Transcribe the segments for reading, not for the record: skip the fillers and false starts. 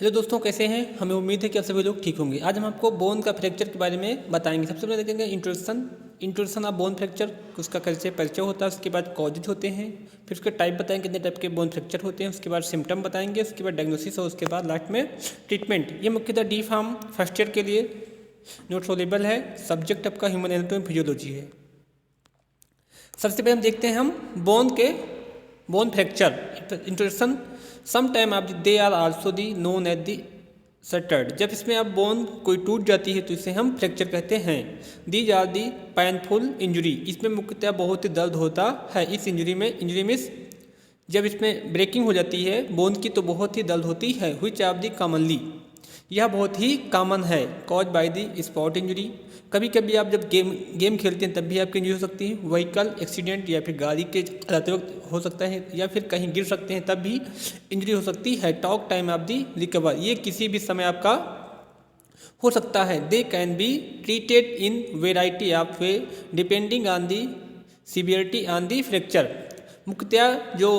Hello दोस्तों, कैसे हैं। हमें उम्मीद है कि आप सभी लोग ठीक होंगे। आज हम आपको बोन का फ्रैक्चर के बारे में बताएंगे। सबसे पहले देखेंगे इंट्रोडक्शन ऑफ बोन फ्रैक्चर, उसका कैसे परिचय होता है, उसके बाद कॉजेज होते हैं, फिर उसके टाइप बताएंगे कितने टाइप के बोन फ्रैक्चर होते हैं, उसके बाद सिम्टम बताएंगे, उसके बाद डायग्नोसिस और उसके बाद लास्ट में ट्रीटमेंट। ये मुख्यतः डी फार्म फर्स्ट ईयर के लिए नोट सोलेबल है। सब्जेक्ट आपका ह्यूमन एनाटॉमी फिजियोलॉजी है। सबसे पहले हम देखते हैं हम bone fracture introduction. Some time आप they are also the known at the sutured. जब इसमें आप बोन कोई टूट जाती है तो इसे हम फ्रैक्चर कहते हैं। These are the painful injury. इसमें मुख्यतः बहुत ही दर्द होता है। इस इंजरी मीन्स जब इसमें ब्रेकिंग हो जाती है बोन की तो बहुत ही दर्द होती है। व्हिच ऑफ दी कॉमनली, यह बहुत ही कॉमन है। Cause by the spot injury. कभी कभी आप जब गेम खेलते हैं तब भी आपकी इंजरी हो सकती है। व्हीकल एक्सीडेंट या फिर गाड़ी के चलाते वक्त हो सकता है, या फिर कहीं गिर सकते हैं तब भी इंजरी हो सकती है। Talk time of the recover, ये किसी भी समय आपका हो सकता है। They can be treated in variety of way depending on the severity on the fracture. मुख्यतः जो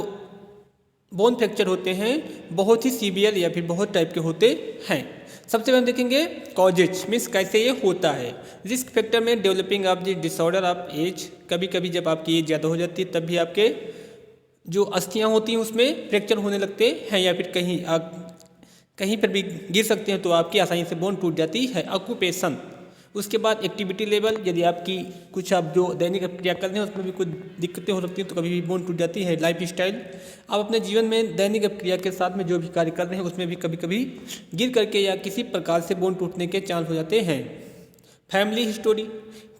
बोन फ्रैक्चर होते हैं बहुत ही सीवियर या फिर बहुत टाइप के होते हैं। सबसे पहले देखेंगे कॉजेज मीन्स कैसे ये होता है। रिस्क फैक्टर में developing of the disorder of age. कभी कभी जब आपकी एज ज़्यादा हो जाती है तब भी आपके जो अस्थियाँ होती हैं उसमें फ्रैक्चर होने लगते हैं, या फिर कहीं पर भी गिर सकते हैं तो आपकी आसानी से बोन टूट जाती है। ऑक्यूपेशन, उसके बाद एक्टिविटी लेवल, यदि आपकी कुछ आप जो दैनिक क्रिया कर रहे हैं उसमें भी कुछ दिक्कतें हो सकती हैं तो कभी भी बोन टूट जाती है। लाइफ स्टाइल, आप अपने जीवन में दैनिक क्रिया के साथ में जो भी कार्य कर रहे हैं उसमें भी कभी कभी गिर करके या किसी प्रकार से बोन टूटने के चांस हो जाते हैं। फैमिली हिस्टोरी,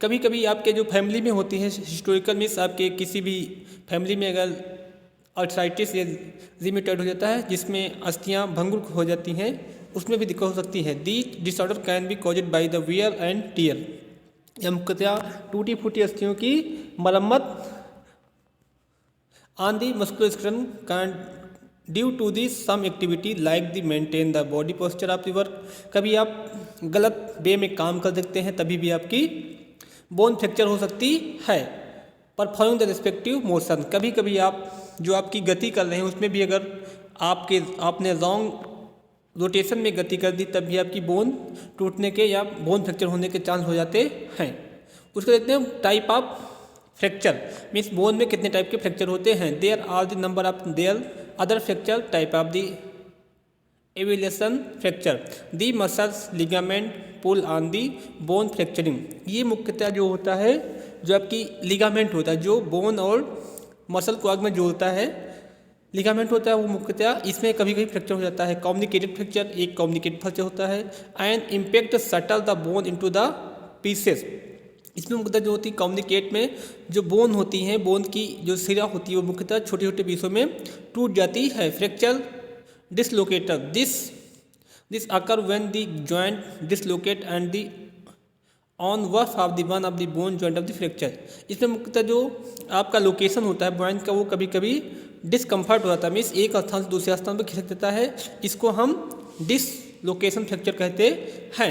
कभी कभी आपके जो फैमिली में होती है हिस्टोरिकल मीन्स आपके किसी भी फैमिली में अगर आर्थराइटिस या रिमेटॉइड हो जाता है जिसमें अस्थियाँ भंगुर हो जाती हैं उसमें भी दिक्कत हो सकती है। The disorder can be caused by the wear and tear. यह मुख्यतः टूटी फूटी अस्थियों की मरम्मत on the muscular can due to the some activity like the maintain the body posture of the work. कभी आप गलत वे में काम कर सकते हैं तभी भी आपकी बोन फ्रैक्चर हो सकती है। परफॉर्मिंग द रिस्पेक्टिव मोशन, कभी कभी आप जो आपकी गति कर रहे हैं उसमें भी अगर आपने रॉन्ग रोटेशन में गति कर दी तब भी आपकी बोन टूटने के या बोन फ्रैक्चर होने के चांस हो जाते हैं। उसको देखते हैं type of fracture means bone में कितने टाइप के फ्रैक्चर होते हैं। There are the number of there other fracture type of the avulsion fracture. The muscles ligament pull on the bone fracturing. ये मुख्यतः जो होता है जो आपकी लिगामेंट होता है जो बोन और मसल को आग में जोड़ता है, लिगामेंट होता है वो मुख्यतः इसमें कभी कभी फ्रैक्चर हो जाता है। कम्युनिकेटेड फ्रैक्चर, एक कम्युनिकेटेड फ्रैक्चर होता है। And impact subtle the bone into the pieces. इसमें मुख्यतः जो होती है कम्युनिकेट में जो बोन होती हैं, बोन की जो सिरा होती है वो मुख्यतः छोटे छोटे पीसों में टूट जाती है। Fracture dislocator, this occur when the joint dislocate and the on wharf of the one of the bone joint of the fracture. इसमें मुख्यतः जो आपका लोकेशन होता है जॉइंट का वो कभी कभी डिसकम्फर्ट हो जाता है मीन्स एक स्थान से दूसरे स्थान पर खिसक देता है। इसको हम डिसलोकेशन फ्रैक्चर कहते हैं।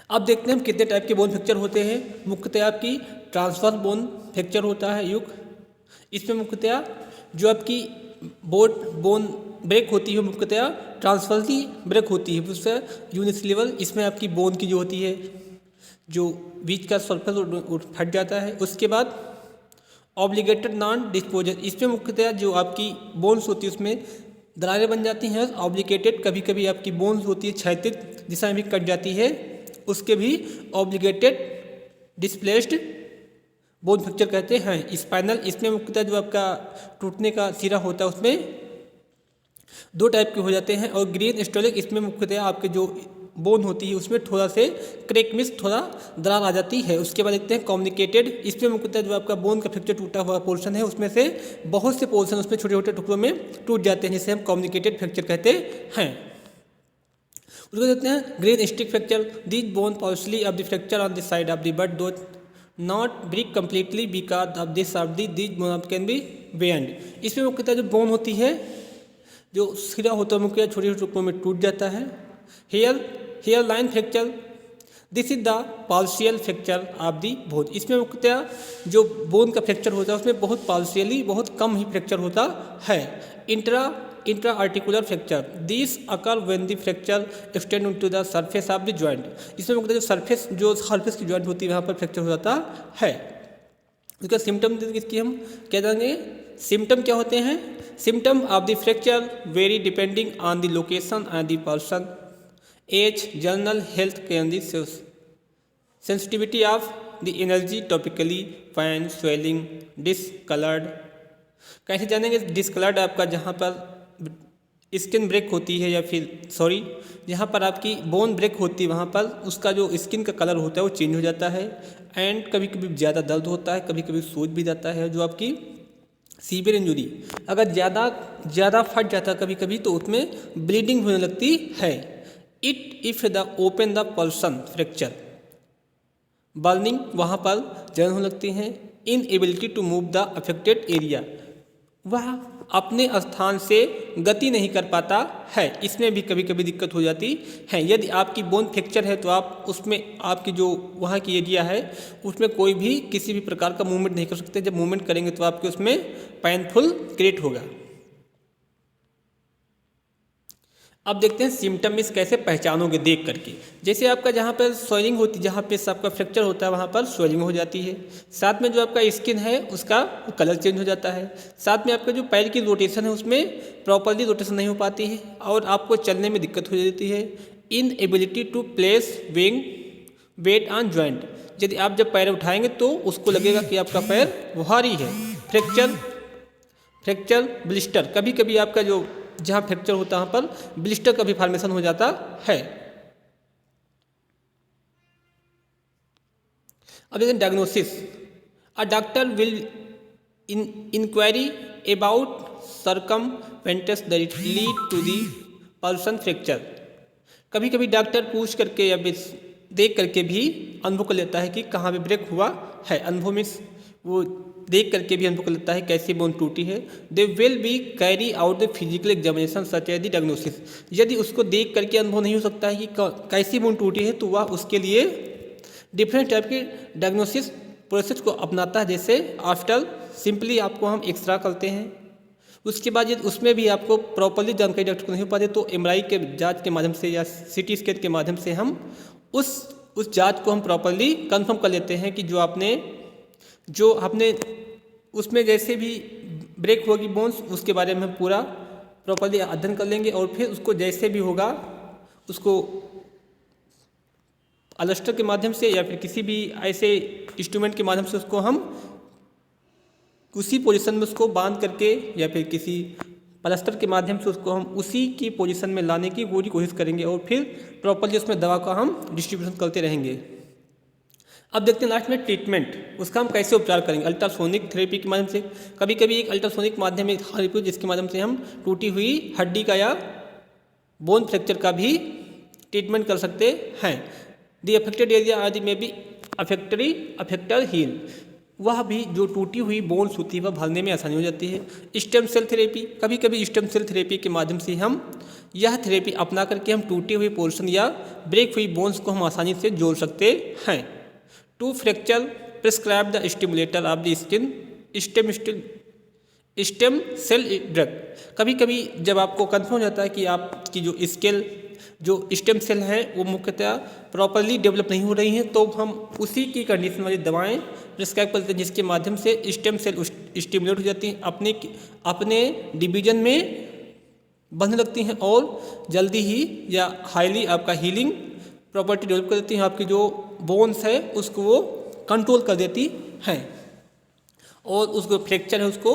अब देखते हैं हम कितने टाइप के बोन फ्रैक्चर होते हैं। मुख्यतः आपकी ट्रांसवर्स बोन फ्रैक्चर होता है युग। इसमें मुख्यतः जो आपकी बोन ब्रेक होती है मुख्यतः ट्रांसवर्सली ब्रेक होती है, उससे यूनिसिलेवल। इसमें आपकी बोन की जो होती है जो बीच का सरफेस फट जाता है। उसके बाद ऑब्लिगेटेड नॉन डिस्पोजल, इसमें मुख्यतः जो आपकी बोन्स होती है उसमें दरारें बन जाती हैं। ऑब्लिगेटेड, कभी कभी आपकी बोन्स होती है क्षैतिज दिशा में भी कट जाती है, उसके भी ऑब्लिगेटेड डिस्प्लेस्ड बोन फ्रैक्चर कहते हैं। स्पाइनल, इसमें मुख्यतः जो आपका टूटने का सिरा होता है उसमें दो टाइप के हो जाते हैं। और ग्रीन स्टोलिक, इसमें मुख्यतः आपके जो बोन होती है उसमें थोड़ा से क्रैक मिस थोड़ा दरार आ जाती है। उसके बाद देखते हैं कम्युनिकेटेड, इसमें मुख्यतः जो आपका बोन का फ्रैक्चर टूटा हुआ पोर्शन है उसमें से बहुत से पोर्शन उसमें छोटे छोटे टुकड़ों में टूट जाते हैं जिसे हम कम्युनिकेटेड फ्रैक्चर कहते हैं। उसको देखते हैं green stick fracture, this bone partially of the fracture on the side of the but do not break completely because of this of this bone can be bend. इसमें मुख्यतः जो बोन होती है जो सिरा होता है मुख्यतः छोटे छोटे टुकड़ों में टूट जाता है। Hair line fracture, this is the partial fracture of the bone. इसमें मुख्यतः जो बोन का फ्रैक्चर होता है उसमें बहुत पार्शियली बहुत कम ही फ्रैक्चर होता है। Intra intra articular fracture this occur when the fracture extend into the surface of the joint. इसमें मतलब जो सरफेस की जॉइंट होती है वहाँ पर फ्रैक्चर हो जाता है। उसका सिम्टम इसकी हम क्या जानेंगे, सिम्टम क्या होते हैं। Symptom of the fracture vary depending on the location and the person, age, general health and the sensitivity of the energy, topically pain, swelling, discoloured. कैसे जानेंगे डिसकलर्ड आपका जहाँ पर स्किन ब्रेक होती है या फिर जहाँ पर आपकी बोन ब्रेक होती है वहाँ पर उसका जो स्किन का कलर होता है वो चेंज हो जाता है। एंड कभी कभी ज़्यादा दर्द होता है, कभी कभी सूज भी जाता है। जो आपकी सीवियर इंजरी अगर ज़्यादा फट जाता है कभी कभी तो उसमें ब्लीडिंग होने लगती है। It if the open the person fracture, burning वहाँ पर जलन होने लगती है। Inability to move the affected area, वह अपने स्थान से गति नहीं कर पाता है, इसमें भी कभी कभी दिक्कत हो जाती है। यदि आपकी बोन फ्रैक्चर है तो आप उसमें आपकी जो वहाँ की एरिया है उसमें कोई भी किसी भी प्रकार का मूवमेंट नहीं कर सकते। जब मूवमेंट करेंगे तो आपके उसमें पेनफुल क्रिएट होगा। अब देखते हैं सिम्टम इस कैसे पहचानोगे देख करके। जैसे आपका जहाँ पर स्वेलिंग होती है, जहाँ पे आपका फ्रैक्चर होता है वहाँ पर स्वेलिंग हो जाती है। साथ में जो आपका स्किन है उसका कलर चेंज हो जाता है। साथ में आपका जो पैर की रोटेशन है उसमें प्रॉपरली रोटेशन नहीं हो पाती है और आपको चलने में दिक्कत हो जाती है। Inability to place weight on joint, यदि आप जब पैर उठाएंगे तो उसको लगेगा कि आपका पैर भारी है। फ्रैक्चर ब्लिस्टर, कभी कभी आपका जो जहाँ फ्रैक्चर होता है वहाँ पर ब्लिस्टर का भी फॉर्मेशन हो जाता है। अब देखते हैं diagnosis. A doctor will inquiry about circumstances that lead to the person fracture. कभी कभी डॉक्टर पूछ करके या देख करके भी अनुभव कर लेता है कि कहाँ पे ब्रेक हुआ है। अनुभव में वो देख करके भी अनुभव कर लेता है कैसी बोन टूटी है। They will be carry out the physical examination such as the diagnosis. यदि उसको देख करके अनुभव नहीं हो सकता है कि कैसी बोन टूटी है तो वह उसके लिए डिफरेंट टाइप की डायग्नोसिस प्रोसेस को अपनाता है। जैसे आफ्टर सिंपली आपको हम एक्सरा करते हैं, उसके बाद यदि उसमें भी आपको प्रॉपरली जानकारी डॉक्टर को नहीं हो पाती तो एमआरआई के जांच के माध्यम से या सीटी स्कैन के माध्यम से हम उस जांच को हम प्रॉपरली कंफर्म कर लेते हैं कि जो आपने उसमें जैसे भी ब्रेक होगी बोन्स उसके बारे में हम पूरा प्रॉपरली अध्ययन कर लेंगे और फिर उसको जैसे भी होगा उसको अलस्टर के माध्यम से या फिर किसी भी ऐसे इंस्ट्रूमेंट के माध्यम से उसको हम उसी पोजीशन में उसको बांध करके या फिर किसी प्लास्टर के माध्यम से उसको हम उसी की पोजीशन में लाने की पूरी कोशिश करेंगे और फिर प्रॉपरली उसमें दवा का हम डिस्ट्रीब्यूशन करते रहेंगे। अब देखते हैं लास्ट में ट्रीटमेंट, उसका हम कैसे उपचार करेंगे। अल्ट्रासोनिक थेरेपी के माध्यम से, कभी कभी एक अल्ट्रासोनिक माध्यम में थेरेपी जिसके माध्यम से हम टूटी हुई हड्डी का या बोन फ्रैक्चर का भी ट्रीटमेंट कर सकते हैं। दी अफेक्टेड एरिया आदि में भी अफेक्टर हील, वह भी जो टूटी हुई बोन्स होती है वह भरने में आसानी हो जाती है। स्टेम सेल थेरेपी, कभी कभी स्टेम सेल थेरेपी के माध्यम से हम यह थेरेपी अपना करके हम टूटी हुई पोर्शन या ब्रेक हुई बोन्स को हम आसानी से जोड़ सकते हैं। To fracture prescribe the stimulator of the skin stem cell drug. कभी कभी जब आपको कंफर्म हो जाता है कि आपकी जो स्टेम सेल है वो मुख्यतः प्रॉपरली डेवलप नहीं हो रही हैं तो हम उसी की कंडीशन वाली दवाएं प्रिस्क्राइब करते हैं जिसके माध्यम से स्टेम सेल स्टिमुलेट हो जाती हैं, अपने डिवीजन में बढ़ने लगती हैं और जल्दी ही या हाईली आपका हीलिंग प्रॉपर्टी डेवलप कर देती हैं। आपकी जो बोन्स है उसको वो कंट्रोल कर देती हैं और उसको फ्रैक्चर है उसको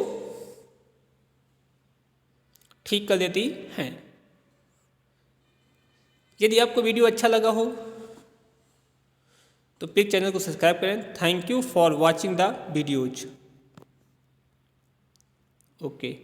ठीक कर देती हैं। यदि आपको वीडियो अच्छा लगा हो तो प्लीज़ चैनल को सब्सक्राइब करें। Thank you for watching the videos. Okay.